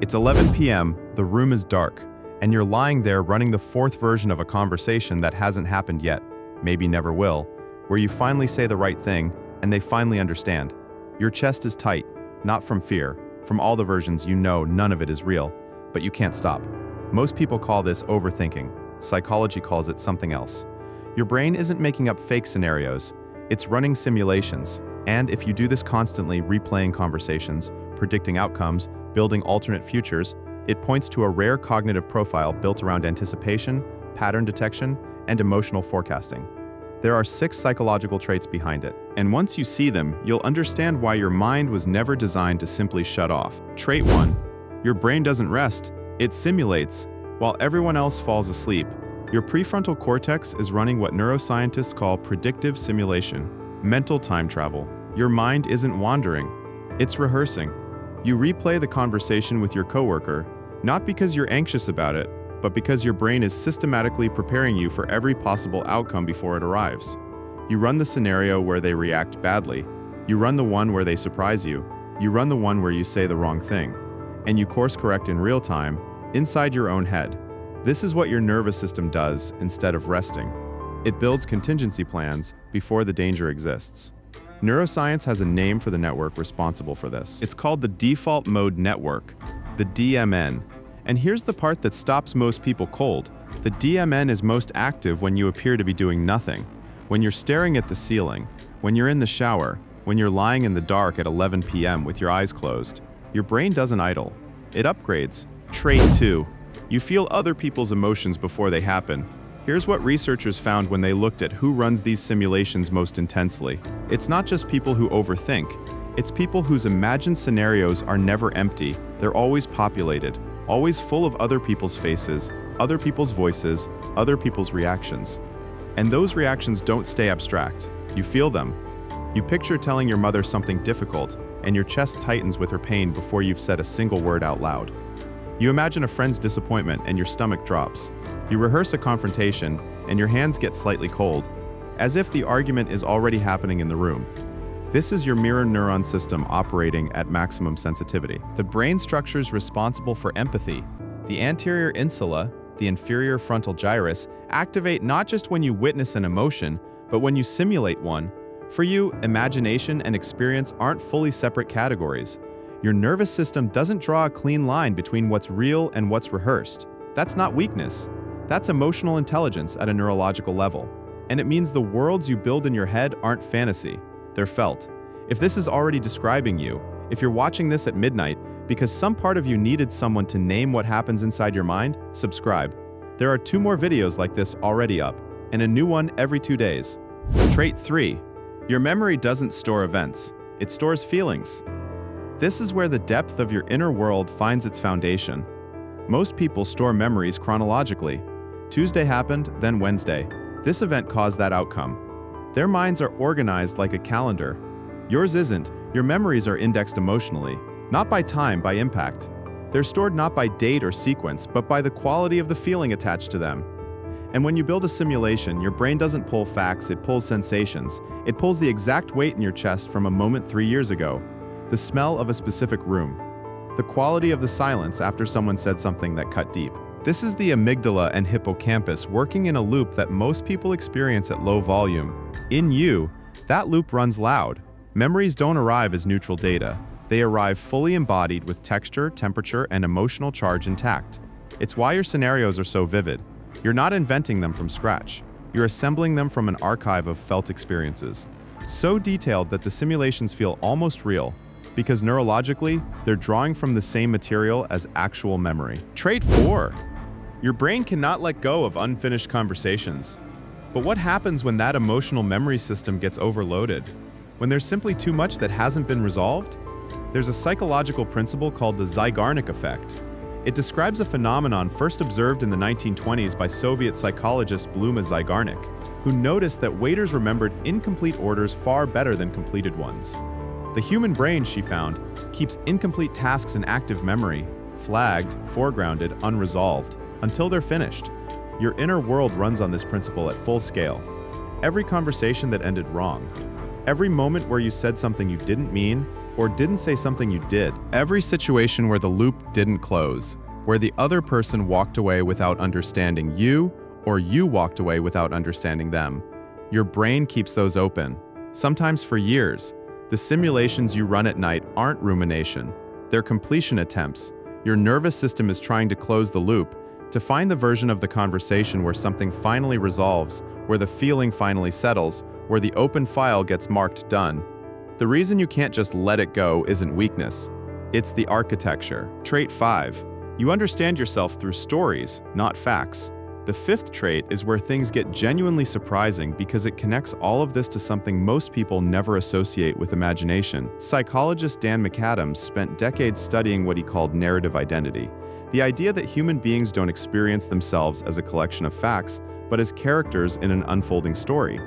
It's 11 p.m., the room is dark, and you're lying there running the fourth version of a conversation that hasn't happened yet, maybe never will, where you finally say the right thing and they finally understand. Your chest is tight, not from fear, from all the versions you know none of it is real, but you can't stop. Most people call this overthinking. Psychology calls it something else. Your brain isn't making up fake scenarios, it's running simulations. And if you do this constantly, replaying conversations, predicting outcomes, building alternate futures, it points to a rare cognitive profile built around anticipation, pattern detection, and emotional forecasting. There are 6 psychological traits behind it, and once you see them, you'll understand why your mind was never designed to simply shut off. Trait 1. Your brain doesn't rest, it simulates. While everyone else falls asleep, your prefrontal cortex is running what neuroscientists call predictive simulation, mental time travel. Your mind isn't wandering, it's rehearsing. You replay the conversation with your coworker, not because you're anxious about it, but because your brain is systematically preparing you for every possible outcome before it arrives. You run the scenario where they react badly. You run the one where they surprise you. You run the one where you say the wrong thing. And you course correct in real time, inside your own head. This is what your nervous system does instead of resting. It builds contingency plans before the danger exists. Neuroscience has a name for the network responsible for this. It's called the Default Mode Network, the DMN. And here's the part that stops most people cold. The DMN is most active when you appear to be doing nothing, when you're staring at the ceiling, when you're in the shower, when you're lying in the dark at 11 p.m. with your eyes closed. Your brain doesn't idle. It upgrades. Trait 2. You feel other people's emotions before they happen. Here's what researchers found when they looked at who runs these simulations most intensely. It's not just people who overthink. It's people whose imagined scenarios are never empty. They're always populated, always full of other people's faces, other people's voices, other people's reactions. And those reactions don't stay abstract. You feel them. You picture telling your mother something difficult, and your chest tightens with her pain before you've said a single word out loud. You imagine a friend's disappointment and your stomach drops. You rehearse a confrontation and your hands get slightly cold, as if the argument is already happening in the room. This is your mirror neuron system operating at maximum sensitivity. The brain structures responsible for empathy, the anterior insula, the inferior frontal gyrus, activate not just when you witness an emotion, but when you simulate one. For you, imagination and experience aren't fully separate categories. Your nervous system doesn't draw a clean line between what's real and what's rehearsed. That's not weakness. That's emotional intelligence at a neurological level. And it means the worlds you build in your head aren't fantasy. They're felt. If this is already describing you, if you're watching this at midnight because some part of you needed someone to name what happens inside your mind, subscribe. There are 2 more videos like this already up, and a new one every 2 days. Trait 3. Your memory doesn't store events. It stores feelings. This is where the depth of your inner world finds its foundation. Most people store memories chronologically. Tuesday happened, then Wednesday. This event caused that outcome. Their minds are organized like a calendar. Yours isn't. Your memories are indexed emotionally, not by time, by impact. They're stored not by date or sequence, but by the quality of the feeling attached to them. And when you build a simulation, your brain doesn't pull facts, it pulls sensations. It pulls the exact weight in your chest from a moment 3 years ago. The smell of a specific room. The quality of the silence after someone said something that cut deep. This is the amygdala and hippocampus working in a loop that most people experience at low volume. In you, that loop runs loud. Memories don't arrive as neutral data. They arrive fully embodied with texture, temperature, and emotional charge intact. It's why your scenarios are so vivid. You're not inventing them from scratch. You're assembling them from an archive of felt experiences. So detailed that the simulations feel almost real, because neurologically, they're drawing from the same material as actual memory. Trait 4. Your brain cannot let go of unfinished conversations. But what happens when that emotional memory system gets overloaded? When there's simply too much that hasn't been resolved? There's a psychological principle called the Zeigarnik effect. It describes a phenomenon first observed in the 1920s by Soviet psychologist Bluma Zeigarnik, who noticed that waiters remembered incomplete orders far better than completed ones. The human brain, she found, keeps incomplete tasks in active memory, flagged, foregrounded, unresolved, until they're finished. Your inner world runs on this principle at full scale. Every conversation that ended wrong, every moment where you said something you didn't mean, or didn't say something you did. Every situation where the loop didn't close, where the other person walked away without understanding you, or you walked away without understanding them. Your brain keeps those open, sometimes for years. The simulations you run at night aren't rumination, they're completion attempts. Your nervous system is trying to close the loop, to find the version of the conversation where something finally resolves, where the feeling finally settles, where the open file gets marked done. The reason you can't just let it go isn't weakness. It's the architecture. Trait 5. You understand yourself through stories, not facts. The 5th trait is where things get genuinely surprising because it connects all of this to something most people never associate with imagination. Psychologist Dan McAdams spent decades studying what he called narrative identity, the idea that human beings don't experience themselves as a collection of facts, but as characters in an unfolding story.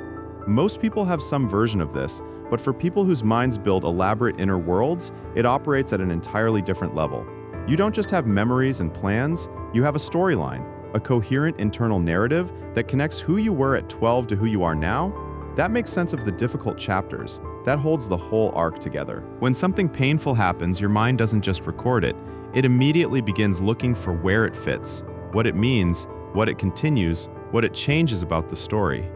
Most people have some version of this, but for people whose minds build elaborate inner worlds, it operates at an entirely different level. You don't just have memories and plans, you have a storyline, a coherent internal narrative that connects who you were at 12 to who you are now. That makes sense of the difficult chapters. That holds the whole arc together. When something painful happens, your mind doesn't just record it. It immediately begins looking for where it fits, what it means, what it continues, what it changes about the story.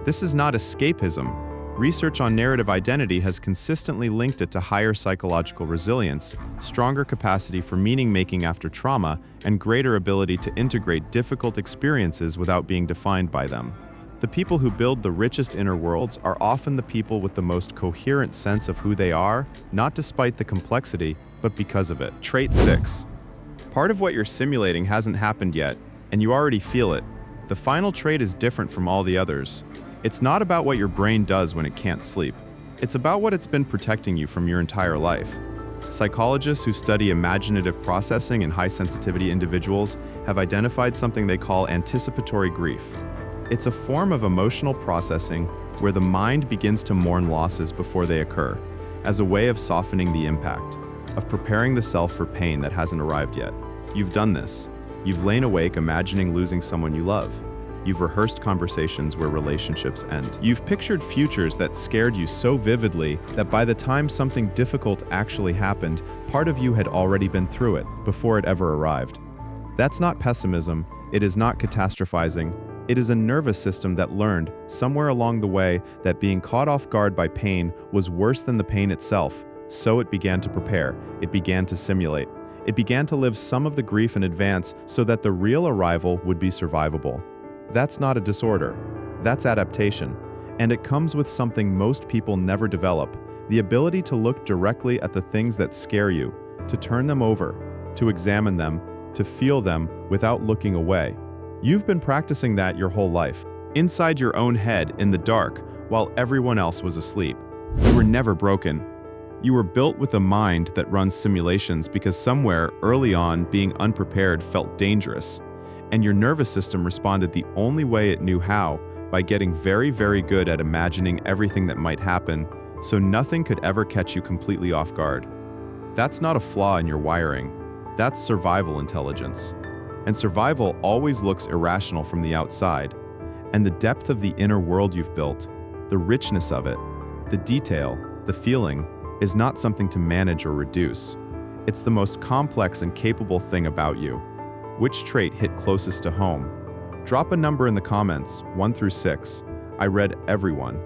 This is not escapism. Research on narrative identity has consistently linked it to higher psychological resilience, stronger capacity for meaning-making after trauma, and greater ability to integrate difficult experiences without being defined by them. The people who build the richest inner worlds are often the people with the most coherent sense of who they are, not despite the complexity, but because of it. Trait 6. Part of what you're simulating hasn't happened yet, and you already feel it. The final trait is different from all the others. It's not about what your brain does when it can't sleep. It's about what it's been protecting you from your entire life. Psychologists who study imaginative processing in high-sensitivity individuals have identified something they call anticipatory grief. It's a form of emotional processing where the mind begins to mourn losses before they occur, as a way of softening the impact, of preparing the self for pain that hasn't arrived yet. You've done this. You've lain awake imagining losing someone you love. You've rehearsed conversations where relationships end. You've pictured futures that scared you so vividly that by the time something difficult actually happened, part of you had already been through it before it ever arrived. That's not pessimism. It is not catastrophizing. It is a nervous system that learned, somewhere along the way, that being caught off guard by pain was worse than the pain itself, so it began to prepare. It began to simulate. It began to live some of the grief in advance so that the real arrival would be survivable. That's not a disorder. That's adaptation. And it comes with something most people never develop, the ability to look directly at the things that scare you, to turn them over, to examine them, to feel them without looking away. You've been practicing that your whole life, inside your own head in the dark, while everyone else was asleep. You were never broken. You were built with a mind that runs simulations because somewhere early on being unprepared felt dangerous. And your nervous system responded the only way it knew how, by getting very, very good at imagining everything that might happen, so nothing could ever catch you completely off guard. That's not a flaw in your wiring. That's survival intelligence. And survival always looks irrational from the outside. And the depth of the inner world you've built, the richness of it, the detail, the feeling, is not something to manage or reduce. It's the most complex and capable thing about you. Which trait hit closest to home? Drop a number in the comments, 1 through 6. I read everyone.